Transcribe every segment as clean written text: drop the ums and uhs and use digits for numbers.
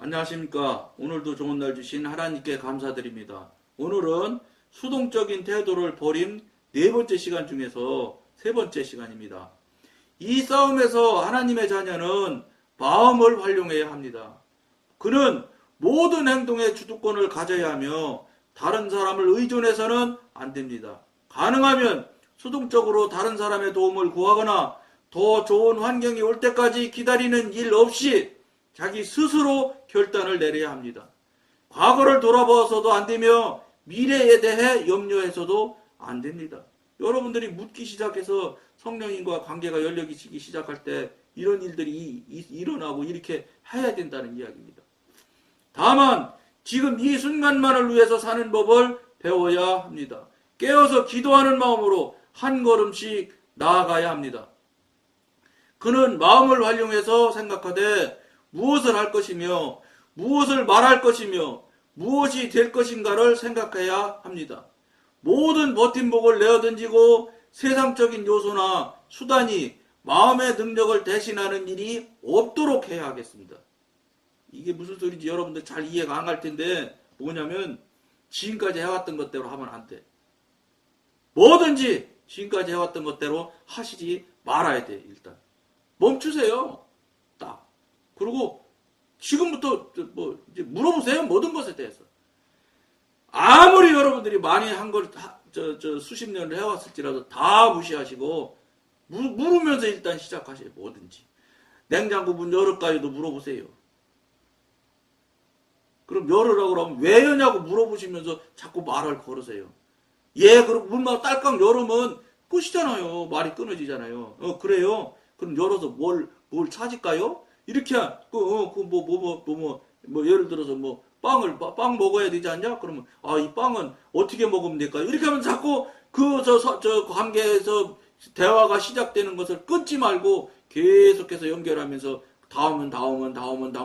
안녕하십니까. 오늘도 좋은 날 주신 하나님께 감사드립니다. 오늘은 수동적인 태도를 버린 네 번째 시간 중에서 세 번째 시간입니다. 이 싸움에서 하나님의 자녀는 마음을 활용해야 합니다. 그는 모든 행동의 주도권을 가져야 하며 다른 사람을 의존해서는 안 됩니다. 가능하면 수동적으로 다른 사람의 도움을 구하거나 더 좋은 환경이 올 때까지 기다리는 일 없이 자기 스스로 결단을 내려야 합니다. 과거를 돌아보아서도 안 되며 미래에 대해 염려해서도 안 됩니다. 여러분들이 묻기 시작해서 성령님과 관계가 열려지기 시작할 때 이런 일들이 일어나고 이렇게 해야 된다는 이야기입니다. 다만 지금 이 순간만을 위해서 사는 법을 배워야 합니다. 깨어서 기도하는 마음으로 한 걸음씩 나아가야 합니다. 그는 마음을 활용해서 생각하되 무엇을 할 것이며 무엇을 말할 것이며 무엇이 될 것인가를 생각해야 합니다. 모든 버팀목을 내어던지고 세상적인 요소나 수단이 마음의 능력을 대신하는 일이 없도록 해야 하겠습니다. 이게 무슨 소리인지 여러분들 잘 이해가 안 갈 텐데 뭐냐면 지금까지 해왔던 것대로 하면 안 돼. 뭐든지 지금까지 해왔던 것대로 하시지 말아야 돼. 일단 멈추세요. 딱. 그리고 지금부터 뭐 이제 물어보세요. 모든 것에 대해서. 아무리 여러분들이 많이 한 걸 수십 년을 해왔을지라도 다 무시하시고 물으면서 일단 시작하세요. 뭐든지. 냉장고 문 열을까요도 물어보세요. 그럼 열으라고 그러면 왜 여냐고 물어보시면서 자꾸 말을 걸으세요. 예, 그리고 문만 딸깍 열으면 끝이잖아요. 말이 끊어지잖아요. 그래요? 그럼 열어서 뭘 찾을까요? 이렇게, 예를 들어서 빵 먹어야 되지 않냐? 그러면, 이 빵은 어떻게 먹으면 될까요? 이렇게 하면 자꾸 관계에서 대화가 시작되는 것을 끊지 말고 계속해서 연결하면서 다음은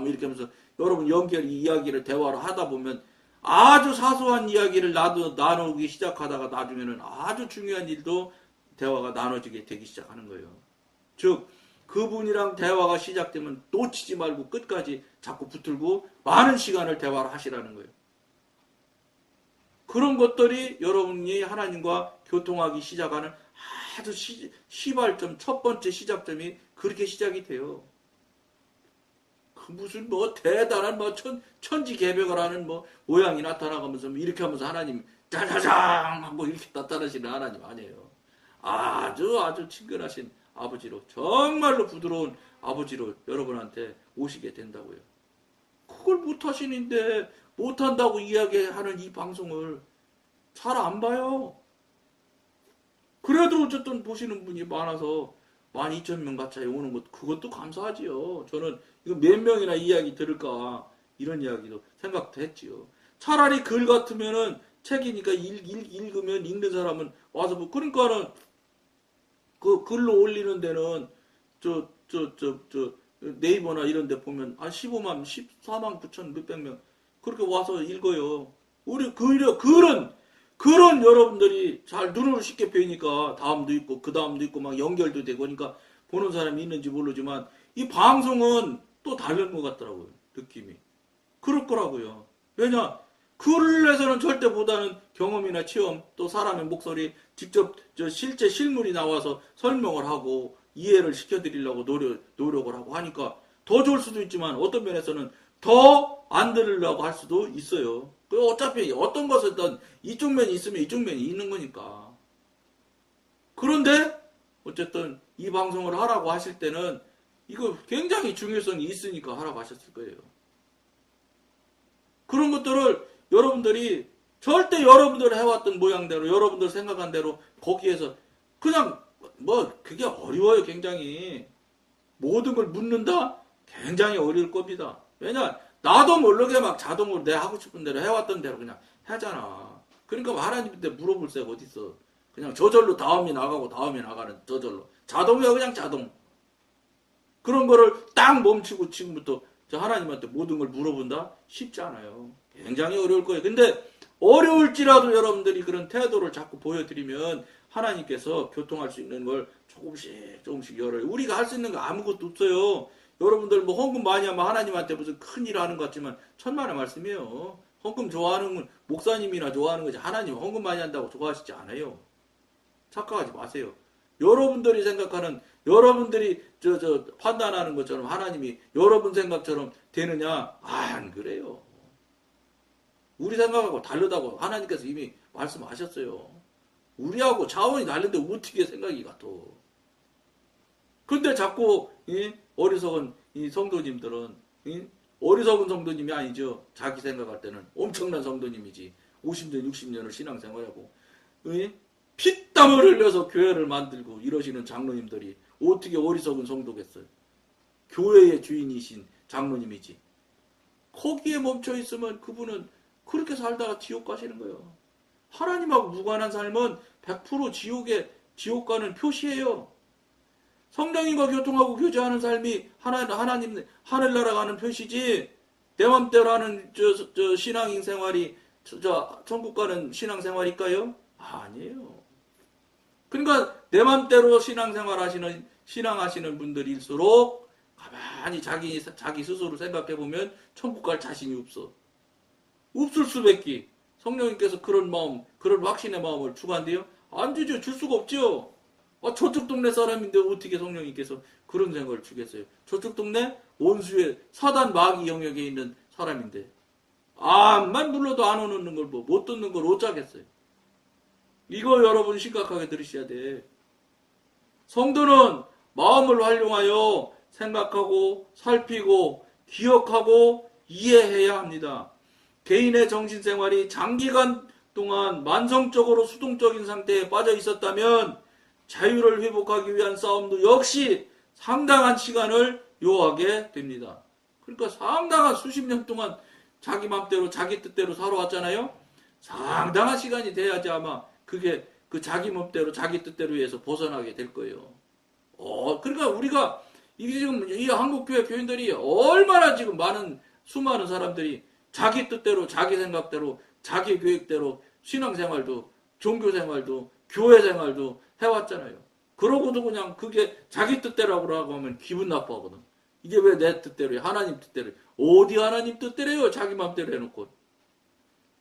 이렇게 하면서 여러분 이야기를 대화를 하다 보면 아주 사소한 이야기를 나누기 시작하다가 나중에는 아주 중요한 일도 대화가 나눠지게 되기 시작하는 거예요. 즉, 그분이랑 대화가 시작되면 놓치지 말고 끝까지 자꾸 붙들고 많은 시간을 대화를 하시라는 거예요. 그런 것들이 여러분이 하나님과 교통하기 시작하는 아주 시발점, 첫 번째 시작점이 그렇게 시작이 돼요. 무슨 대단한 천지개벽을 하는 모양이 나타나가면서 이렇게 하면서 하나님 짜자장 하고 이렇게 나타나시는 하나님 아니에요. 아주 친근하신 아버지로, 정말로 부드러운 아버지로 여러분한테 오시게 된다고요. 그걸 못하시는데 못한다고 이야기하는 이 방송을 잘 안 봐요. 그래도 어쨌든 보시는 분이 많아서 12,000명 가까이 오는 것, 그것도 감사하지요. 저는 이거 몇 명이나 이야기 들을까 이런 이야기도 생각도 했지요. 차라리 글 같으면은 책이니까 읽으면 읽는 사람은 와서 그러니까는 그 글로 올리는 데는 네이버나 이런 데 보면 15만, 14만 9천 몇백 명 그렇게 와서 읽어요. 우리 그런 여러분들이 잘 눈을 쉽게 뵈니까 다음도 있고 그 다음도 있고 막 연결도 되고 그러니까 보는 사람이 있는지 모르지만 이 방송은 또 다른 것 같더라고요. 느낌이. 그럴 거라고요. 왜냐? 글에서는 절대 보다는 경험이나 체험 또 사람의 목소리 직접 실제 실물이 나와서 설명을 하고 이해를 시켜드리려고 노력을 하고 하니까 더 좋을 수도 있지만 어떤 면에서는 더 안 들으려고 할 수도 있어요. 어차피 어떤 것이든 이쪽 면이 있으면 이쪽 면이 있는 거니까. 그런데 어쨌든 이 방송을 하라고 하실 때는 이거 굉장히 중요성이 있으니까 하라고 하셨을 거예요. 그런 것들을 여러분들이 절대 여러분들이 해왔던 모양대로 여러분들 생각한 대로 거기에서 그냥 그게 어려워요. 굉장히 모든 걸 묻는다? 굉장히 어려울 겁니다. 왜냐 나도 모르게 막 자동으로 내가 하고 싶은 대로 해왔던 대로 그냥 하잖아. 그러니까 하나님한테 물어볼 새가 어딨어. 그냥 저절로 다음이 나가고 다음이 나가는 저절로 자동이야. 그냥 자동. 그런 거를 딱 멈추고 지금부터 하나님한테 모든 걸 물어본다? 쉽지 않아요. 굉장히 어려울 거예요. 근데 어려울지라도 여러분들이 그런 태도를 자꾸 보여드리면 하나님께서 교통할 수 있는 걸 조금씩 열어요. 우리가 할 수 있는 거 아무것도 없어요. 여러분들 뭐 헌금 많이 하면 하나님한테 무슨 큰일 하는 것 같지만 천만의 말씀이에요. 헌금 좋아하는 목사님이나 좋아하는 거지 하나님 헌금 많이 한다고 좋아하시지 않아요. 착각하지 마세요. 여러분들이 생각하는 여러분들이 판단하는 것처럼 하나님이 여러분 생각처럼 되느냐? 안 그래요. 우리 생각하고 다르다고 하나님께서 이미 말씀하셨어요. 우리하고 차원이 다른데 어떻게 생각이 같아. 근데 자꾸 어리석은 이 성도님들은 어리석은 성도님이 아니죠. 자기 생각할 때는 엄청난 성도님이지. 50년 60년을 신앙생활하고 피땀을 흘려서 교회를 만들고 이러시는 장로님들이 어떻게 어리석은 성도겠어요. 교회의 주인이신 장로님이지. 거기에 멈춰 있으면 그분은 그렇게 살다가 지옥 가시는 거예요. 하나님하고 무관한 삶은 100% 지옥 가는 표시예요. 성령님과 교통하고 교제하는 삶이 하나님 하늘나라 가는 표시지. 내 맘대로 하는 신앙인 생활이 천국 가는 신앙생활일까요? 아니에요. 그러니까 내 맘대로 신앙하시는 분들일수록 가만히 자기 스스로 생각해 보면 천국 갈 자신이 없어. 없을 수밖에. 성령님께서 그런 마음, 그런 확신의 마음을 주관돼요? 안 주죠. 줄 수가 없죠. 저쪽 동네 사람인데 어떻게 성령님께서 그런 생각을 주겠어요? 저쪽 동네 원수의 사단 마귀 영역에 있는 사람인데 암만 불러도 안 오는 걸 못 듣는 걸 어쩌겠어요? 이거 여러분 심각하게 들으셔야 돼. 성도는 마음을 활용하여 생각하고 살피고 기억하고 이해해야 합니다. 개인의 정신생활이 장기간 동안 만성적으로 수동적인 상태에 빠져 있었다면 자유를 회복하기 위한 싸움도 역시 상당한 시간을 요하게 됩니다. 그러니까 상당한 수십 년 동안 자기 맘대로 자기 뜻대로 살아왔잖아요. 상당한 시간이 돼야지 아마 그게 그 자기 맘대로 자기 뜻대로 해서 벗어나게 될 거예요. 그러니까 우리가 이게 지금 이 한국교회 교인들이 얼마나 지금 수많은 사람들이 자기 뜻대로 자기 생각대로 자기 계획대로 신앙생활도 종교생활도 교회생활도 해왔잖아요. 그러고도 그냥 그게 자기 뜻대로라고 하면 기분 나빠하거든. 이게 왜 내 뜻대로 해? 하나님 뜻대로 해? 어디 하나님 뜻대로요? 자기 맘대로 해놓고.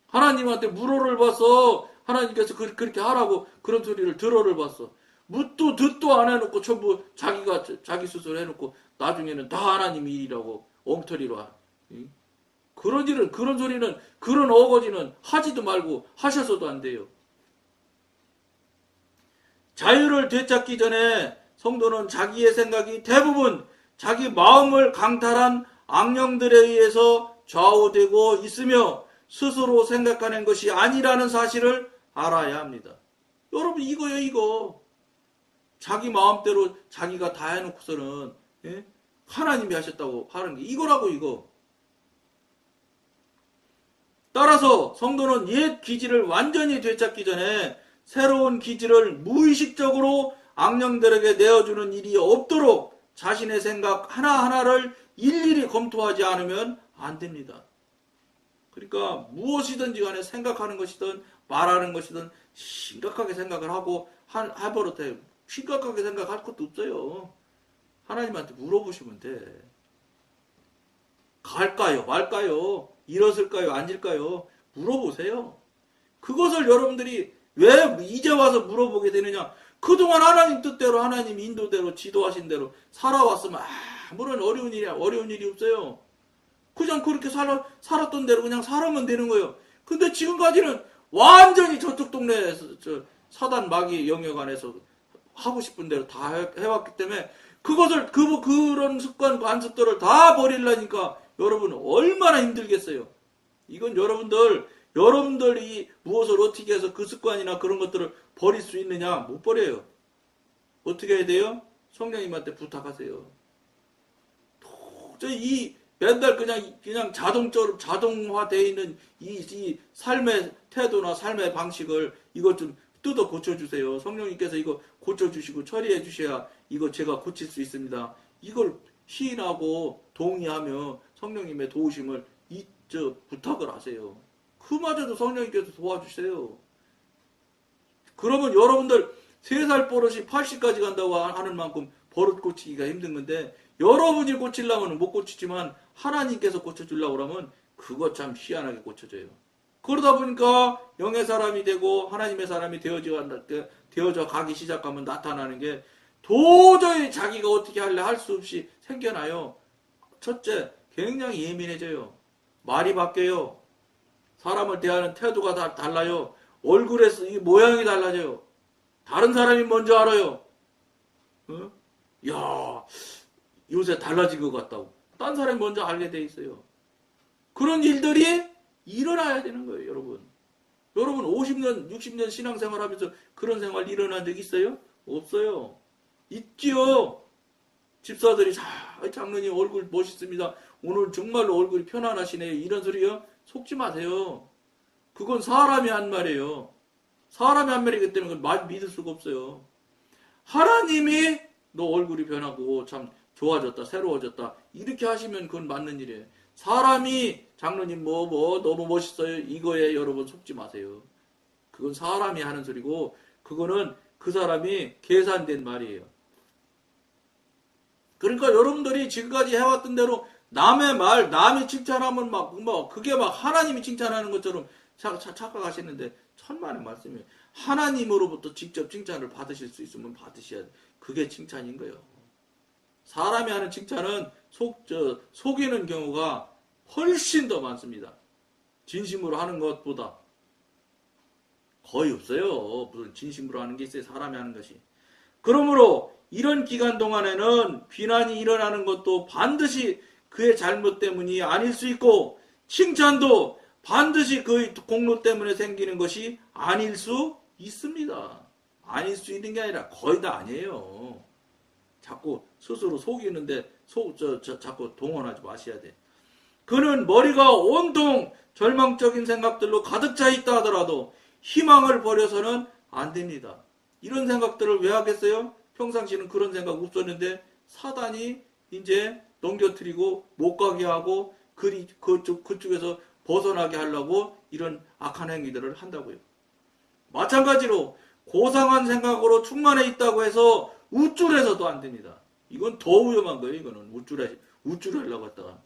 하나님한테 물어를 봤어. 하나님께서 그렇게 하라고 그런 소리를 들어를 봤어. 묻도 듣도 안 해놓고 전부 자기 스스로 해놓고 나중에는 다 하나님 일이라고 엉터리로 하. 그런 소리는 그런 어거지는 하지도 말고 하셔서도 안 돼요. 자유를 되찾기 전에 성도는 자기의 생각이 대부분 자기 마음을 강탈한 악령들에 의해서 좌우되고 있으며 스스로 생각하는 것이 아니라는 사실을 알아야 합니다. 여러분 이거요 이거. 자기 마음대로 자기가 다 해놓고서는 하나님이 하셨다고 하는 게 이거라고 이거. 따라서 성도는 옛 기질을 완전히 되찾기 전에 새로운 기질을 무의식적으로 악령들에게 내어주는 일이 없도록 자신의 생각 하나하나를 일일이 검토하지 않으면 안 됩니다. 그러니까 무엇이든지 간에 생각하는 것이든 말하는 것이든 심각하게 생각을 하고 해버릇해요. 심각하게 생각할 것도 없어요. 하나님한테 물어보시면 돼. 갈까요? 말까요? 일었을까요? 앉을까요? 물어보세요. 그것을 여러분들이 왜 이제 와서 물어보게 되느냐? 그동안 하나님 뜻대로 하나님 인도대로 지도하신 대로 살아왔으면 아무런 어려운 일이 없어요. 그냥 그렇게 살았던 대로 그냥 살아면 되는 거예요. 근데 지금까지는 완전히 저쪽 동네에서 사단 마귀 영역 안에서 하고 싶은 대로 다 해왔기 때문에 그것을 그런 습관 관습들을 다 버리려니까 여러분 얼마나 힘들겠어요. 이건 여러분들이 무엇을 어떻게 해서 그 습관이나 그런 것들을 버릴 수 있느냐? 못 버려요. 어떻게 해야 돼요? 성령님한테 부탁하세요. 도저히 맨날 그냥 자동화되어 있는 이 삶의 태도나 삶의 방식을 이것 좀 뜯어 고쳐주세요. 성령님께서 이거 고쳐주시고 처리해 주셔야 이거 제가 고칠 수 있습니다. 이걸 시인하고 동의하며 성령님의 도우심을 부탁을 하세요. 그마저도 성령님께서 도와주세요. 그러면 여러분들 3살 버릇이 80까지 간다고 하는 만큼 버릇 고치기가 힘든 건데 여러분이 고치려면 못 고치지만 하나님께서 고쳐주려고 그러면 그거 참 희한하게 고쳐져요. 그러다 보니까 영의 사람이 되고 하나님의 사람이 되어져 가기 시작하면 나타나는 게 도저히 자기가 어떻게 할래 할 수 없이 생겨나요. 첫째, 굉장히 예민해져요. 말이 바뀌어요. 사람을 대하는 태도가 다 달라요. 얼굴에서 이 모양이 달라져요. 다른 사람이 먼저 알아요. 어? 야, 요새 달라진 것 같다고. 딴 사람이 먼저 알게 돼 있어요. 그런 일들이 일어나야 되는 거예요, 여러분. 여러분 50년, 60년 신앙생활 하면서 그런 생활 일어난 적 있어요? 없어요. 있지요. 집사들이 장로님 얼굴 멋있습니다. 오늘 정말로 얼굴이 편안하시네요. 이런 소리요? 속지 마세요. 그건 사람이 한 말이에요. 사람이 한 말이기 때문에 그걸 믿을 수가 없어요. 하나님이 너 얼굴이 변하고 참 좋아졌다, 새로워졌다. 이렇게 하시면 그건 맞는 일이에요. 사람이 장로님 너무 멋있어요. 이거에 여러분 속지 마세요. 그건 사람이 하는 소리고 그거는 그 사람이 계산된 말이에요. 그러니까 여러분들이 지금까지 해왔던 대로 남의 말, 남이 칭찬하면 그게 막 하나님이 칭찬하는 것처럼 착각하시는데 천만의 말씀이에요. 하나님으로부터 직접 칭찬을 받으실 수 있으면 받으셔야 돼. 그게 칭찬인 거예요. 사람이 하는 칭찬은 속이는 경우가 훨씬 더 많습니다. 진심으로 하는 것보다 거의 없어요. 무슨 진심으로 하는 게 있어요. 사람이 하는 것이. 그러므로 이런 기간 동안에는 비난이 일어나는 것도 반드시 그의 잘못 때문이 아닐 수 있고 칭찬도 반드시 그의 공로 때문에 생기는 것이 아닐 수 있습니다. 아닐 수 있는 게 아니라 거의 다 아니에요. 자꾸 스스로 속이는데 자꾸 동원하지 마셔야 돼. 그는 머리가 온통 절망적인 생각들로 가득 차 있다 하더라도 희망을 버려서는 안 됩니다. 이런 생각들을 왜 하겠어요? 평상시는 그런 생각 없었는데 사단이 이제 넘겨뜨리고 못 가게 하고 그쪽에서 벗어나게 하려고 이런 악한 행위들을 한다고요. 마찬가지로 고상한 생각으로 충만해 있다고 해서 우쭐해서도 안 됩니다. 이건 더 위험한 거예요. 이거는 우쭐하려고 했다가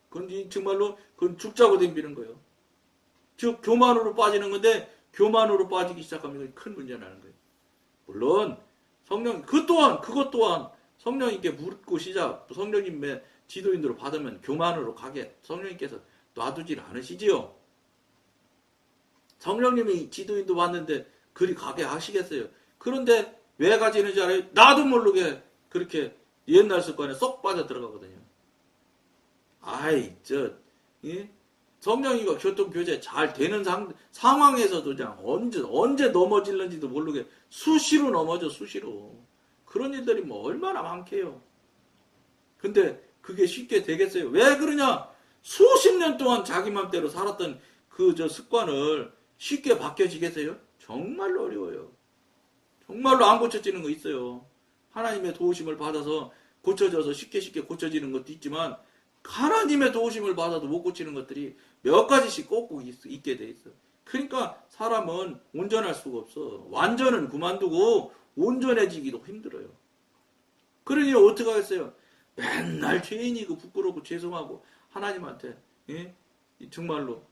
그건 정말로 그건 죽자고 덤비는 거예요. 즉 교만으로 빠지는 건데 교만으로 빠지기 시작하면 큰 문제가 나는 거예요. 물론 성령 그것 또한 성령님께 묻고 성령님의 지도인으로 받으면 교만으로 가게 성령님께서 놔두질 않으시지요. 성령님이 지도인도 받는데 그리 가게 하시겠어요. 그런데 왜 가지는지 알아요? 나도 모르게 그렇게 옛날 습관에 쏙 빠져 들어가거든요. 성령이가 교통교제 잘 되는 상황에서도 그냥 언제 넘어질는지도 모르게 수시로 넘어져, 수시로. 그런 일들이 얼마나 많게요. 근데 그게 쉽게 되겠어요? 왜 그러냐? 수십 년 동안 자기 맘대로 살았던 습관을 쉽게 바뀌어지겠어요? 정말로 어려워요. 정말로 안 고쳐지는 거 있어요. 하나님의 도우심을 받아서 고쳐져서 쉽게 고쳐지는 것도 있지만 하나님의 도우심을 받아도 못 고치는 것들이 몇 가지씩 꼭 있게 돼 있어. 그러니까 사람은 온전할 수가 없어. 완전은 그만두고 온전해지기도 힘들어요. 그러니 어떻게 하겠어요? 맨날 죄인이고 부끄럽고 죄송하고 하나님한테 정말로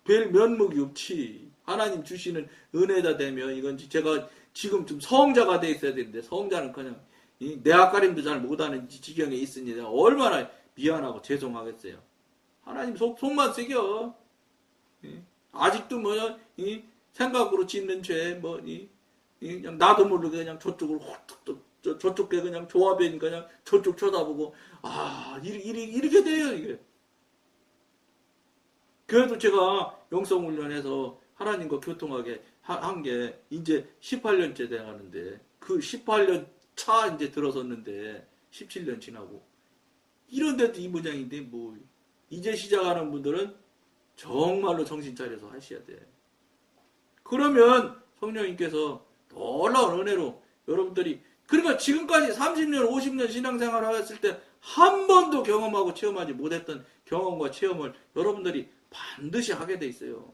별 면목이 없지. 하나님 주시는 은혜다 되면 이건 제가 지금 좀 성자가 돼 있어야 되는데 성자는 그냥 내 앞가림도 잘 못하는 지경에 있으니 내가 얼마나 미안하고 죄송하겠어요. 하나님 속만 쓰겨. 아직도 생각으로 짓는 죄 그냥 나도 모르게 그냥 저쪽으로 저쪽에 그냥 조합에 그냥 저쪽 쳐다보고 이렇게 돼요 이게. 그래도 제가 영성훈련에서 하나님과 교통하게 한 게 이제 18년째 돼가는데 그 18년 차 이제 들어섰는데 17년 지나고 이런데도 이 모양인데 이제 시작하는 분들은 정말로 정신 차려서 하셔야 돼. 그러면 성령님께서 놀라운 은혜로 여러분들이 그러니까 지금까지 30년 50년 신앙생활을 하셨을 때 한 번도 경험하고 체험하지 못했던 경험과 체험을 여러분들이 반드시 하게 돼 있어요.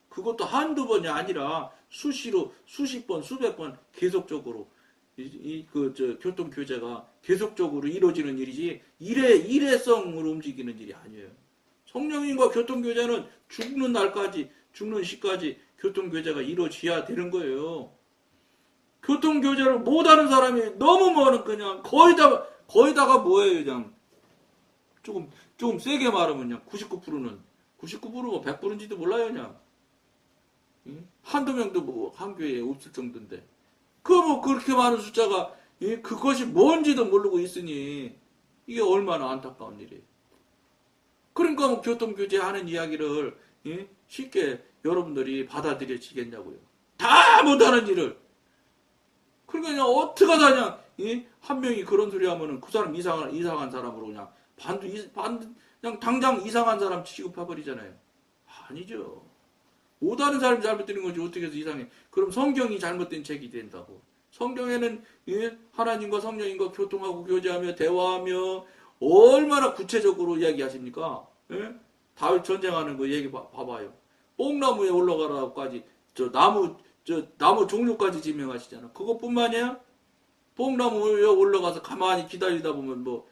그것도 한두 번이 아니라 수시로 수십 번 수백 번 계속적으로 교통 교제가 계속적으로 이루어지는 일이지 일회성으로 움직이는 일이 아니에요. 성령님과 교통 교제는 죽는 날까지, 죽는 시까지 교통 교제가 이루어져야 되는 거예요. 교통 교제를 못하는 사람이 너무 많은 그냥 거의다가 뭐예요, 그냥 조금 세게 말하면 그냥 99%는 99%뭐 100%인지도 몰라요, 그냥. 한두 명도 뭐 한 교회에 없을 정도인데. 그렇게 많은 숫자가, 그것이 뭔지도 모르고 있으니, 이게 얼마나 안타까운 일이에요. 그러니까 뭐 교통규제 하는 이야기를, 쉽게 여러분들이 받아들여지겠냐고요. 다 못하는 일을. 그러니까 그냥 어떻게 하다 한 명이 그런 소리 하면은 그 사람 이상한 사람으로 그냥 그냥 당장 이상한 사람 취급해버리잖아요. 아니죠. 못하는 사람이 잘못되는 거지 어떻게 해서 이상해. 그럼 성경이 잘못된 책이 된다고. 성경에는 하나님과 성령님과 교통하고 교제하며 대화하며 얼마나 구체적으로 이야기하십니까? 다윗 전쟁하는 거 얘기 봐봐요. 뽕나무에 올라가라고까지 나무 종류까지 지명하시잖아. 그것뿐만이야? 뽕나무에 올라가서 가만히 기다리다 보면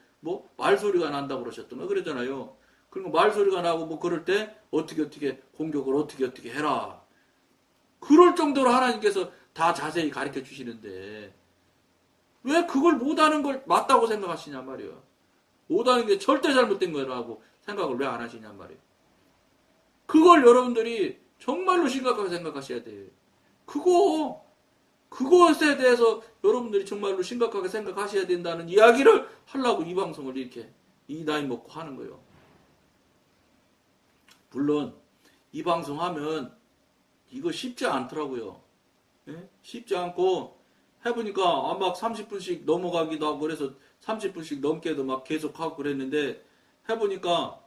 말소리가 난다고 그러셨던가 그러잖아요. 그리고 말소리가 나고 그럴 때 어떻게 공격을 어떻게 해라. 그럴 정도로 하나님께서 다 자세히 가르쳐 주시는데 왜 그걸 못하는 걸 맞다고 생각하시냔 말이에요. 못하는 게 절대 잘못된 거라고 생각을 왜 안 하시냔 말이에요. 그걸 여러분들이 정말로 심각하게 생각하셔야 돼요. 그것에 대해서 여러분들이 정말로 심각하게 생각하셔야 된다는 이야기를 하려고 이 방송을 이렇게 이 나이 먹고 하는 거예요. 물론 이 방송 하면 이거 쉽지 않더라고요. 쉽지 않고 해보니까 막 30분씩 넘어가기도 하고 그래서 30분씩 넘게도 막 계속 하고 그랬는데 해보니까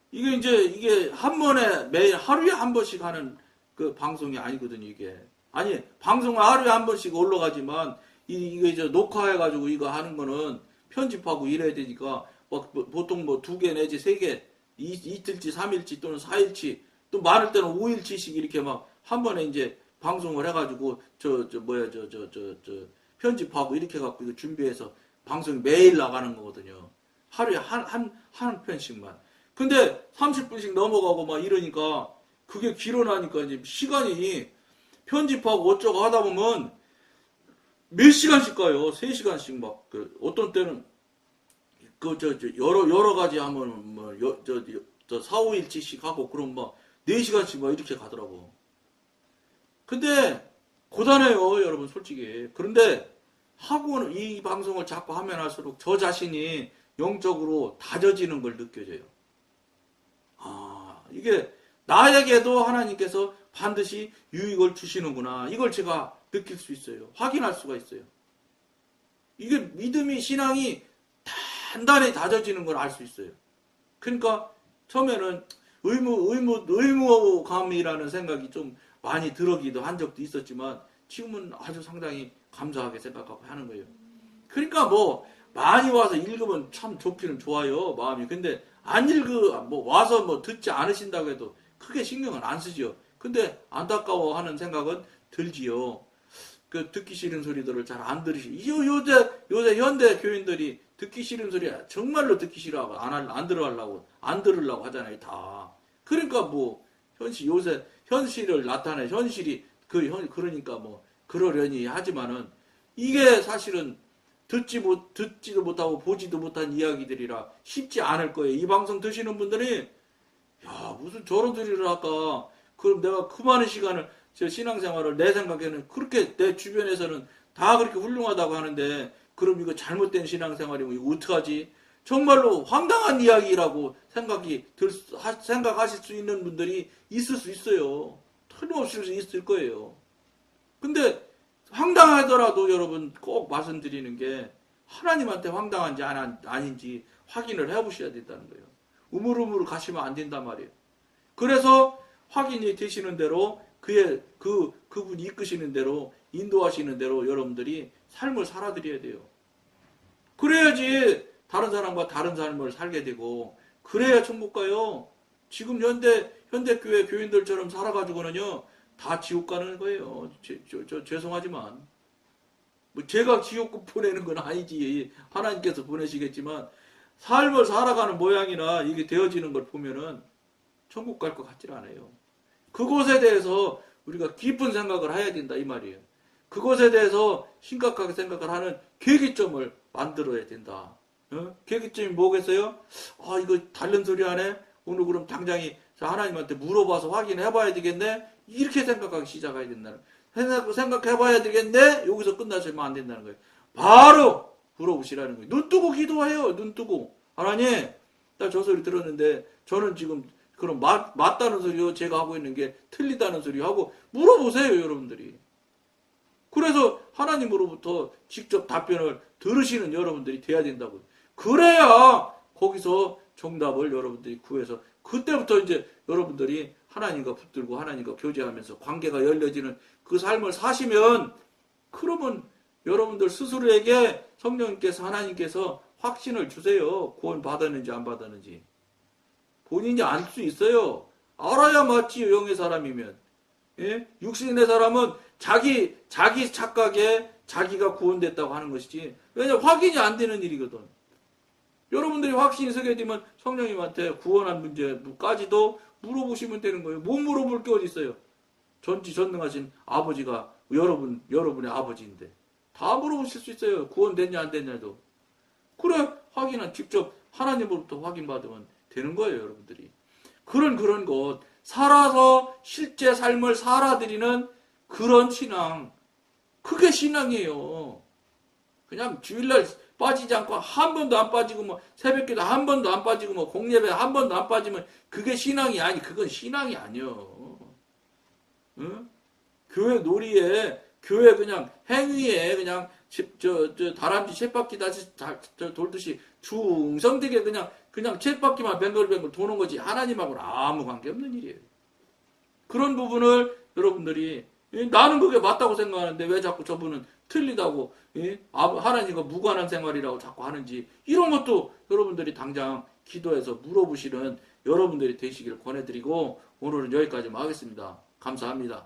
이게 한 번에 매일 하루에 한 번씩 하는 그 방송이 아니거든요. 이게 아니 방송은 하루에 한 번씩 올라가지만 이거 이제 녹화해가지고 이거 하는 거는 편집하고 이래야 되니까 보통 2개 내지 3개 이틀치 3일치 또는 4일치 또 많을 때는 5일치씩 이렇게 막 한 번에 이제 방송을 해가지고 편집하고 이렇게 해갖고 이거 준비해서 방송이 매일 나가는 거거든요. 하루에 한 편씩만. 근데 30분씩 넘어가고 막 이러니까 그게 길어나니까 이제 시간이 편집하고 어쩌고 하다 보면 몇 시간씩 가요. 3시간씩 막 어떤 때는 여러 가지 하면 4, 5일치씩 하고 그럼 막 4시간씩 막 이렇게 가더라고. 근데 고단해요, 여러분 솔직히. 그런데 하고는 이 방송을 자꾸 하면 할수록 저 자신이 영적으로 다져지는 걸 느껴져요. 이게 나에게도 하나님께서 반드시 유익을 주시는구나. 이걸 제가 느낄 수 있어요. 확인할 수가 있어요. 이게 믿음이 신앙이 단단히 다져지는 걸 알 수 있어요. 그러니까 처음에는 의무감이라는 생각이 좀 많이 들어기도 한 적도 있었지만 지금은 아주 상당히 감사하게 생각하고 하는 거예요. 그러니까 많이 와서 읽으면 참 좋기는 좋아요, 마음이. 근데 안 와서 듣지 않으신다고 해도 크게 신경은 안 쓰지요. 근데 안타까워하는 생각은 들지요. 듣기 싫은 소리들을 잘 안 들으시고 요새 현대 교인들이 듣기 싫은 소리 정말로 듣기 싫어하고 안 들으려고 하잖아요, 다. 그러니까 요새 현실을 나타내 현실이 그러니까 그러려니 하지만은 이게 사실은 듣지도 못하고 보지도 못한 이야기들이라 쉽지 않을 거예요. 이 방송 드시는 분들이 무슨 저런 소리를 할까? 그럼 내가 그 많은 시간을 신앙생활을 내 생각에는 그렇게 내 주변에서는 다 그렇게 훌륭하다고 하는데 그럼 이거 잘못된 신앙생활이면 이거 어떡하지? 정말로 황당한 이야기라고 생각하실 수 있는 분들이 있을 수 있어요. 틀림없이 있을 거예요. 근데 황당하더라도 여러분 꼭 말씀드리는 게 하나님한테 황당한지 아닌지 확인을 해보셔야 된다는 거예요. 우물우물 가시면 안 된단 말이에요. 그래서 확인이 되시는 대로 그분이 이끄시는 대로 인도하시는 대로 여러분들이 삶을 살아드려야 돼요. 그래야지 다른 사람과 다른 삶을 살게 되고 그래야 천국 가요. 지금 현대교회 교인들처럼 살아가지고는요 다 지옥 가는 거예요. 죄송하지만 뭐 제가 지옥국 보내는 건 아니지. 하나님께서 보내시겠지만 삶을 살아가는 모양이나 이게 되어지는 걸 보면은 천국 갈 것 같질 않아요. 그곳에 대해서 우리가 깊은 생각을 해야 된다 이 말이에요. 그것에 대해서 심각하게 생각을 하는 계기점을 만들어야 된다. 계기점이 뭐겠어요? 아, 이거 다른 소리 하네? 오늘 그럼 당장이 하나님한테 물어봐서 확인해 봐야 되겠네? 이렇게 생각하기 시작해야 된다는 거예요. 생각해 봐야 되겠네? 여기서 끝나시면 안 된다는 거예요. 바로 물어보시라는 거예요. 눈 뜨고 기도해요. 눈 뜨고. 하나님, 나 저 소리 들었는데 저는 지금 그럼 맞다는 소리요? 제가 하고 있는 게 틀리다는 소리 하고 물어보세요, 여러분들이. 그래서 하나님으로부터 직접 답변을 들으시는 여러분들이 돼야 된다고요. 그래야 거기서 정답을 여러분들이 구해서 그때부터 이제 여러분들이 하나님과 붙들고 하나님과 교제하면서 관계가 열려지는 그 삶을 사시면 그러면 여러분들 스스로에게 성령님께서 하나님께서 확신을 주세요. 구원 받았는지 안 받았는지. 본인이 알 수 있어요. 알아야 맞지 영의 사람이면. 예? 육신의 사람은 자기 착각에 자기가 구원됐다고 하는 것이지. 왜냐하면 확인이 안 되는 일이거든. 여러분들이 확신이 서게 되면 성령님한테 구원한 문제까지도 물어보시면 되는 거예요. 못 물어볼 게 어디 있어요. 전지전능하신 아버지가 여러분의 아버지인데 다 물어보실 수 있어요. 구원됐냐 안 됐냐도. 그래 확인은 직접 하나님으로부터 확인받으면 되는 거예요. 여러분들이. 그런 것 살아서 실제 삶을 살아드리는 그런 신앙, 그게 신앙이에요. 그냥 주일날 빠지지 않고 한 번도 안 빠지고 뭐 새벽기도 한 번도 안 빠지고 뭐 공예배 한 번도 안 빠지면 그게 신앙이 아니. 그건 신앙이 아니요. 응? 교회 놀이에 교회 그냥 행위에 그냥 다람쥐 쳇바퀴 다시 돌듯이 중성되게 그냥 쳇바퀴만 뱅글뱅글 도는 거지 하나님하고는 아무 관계없는 일이에요. 그런 부분을 여러분들이 나는 그게 맞다고 생각하는데 왜 자꾸 저분은 틀리다고 하나님과 무관한 생활이라고 자꾸 하는지 이런 것도 여러분들이 당장 기도해서 물어보시는 여러분들이 되시기를 권해드리고 오늘은 여기까지만 하겠습니다. 감사합니다.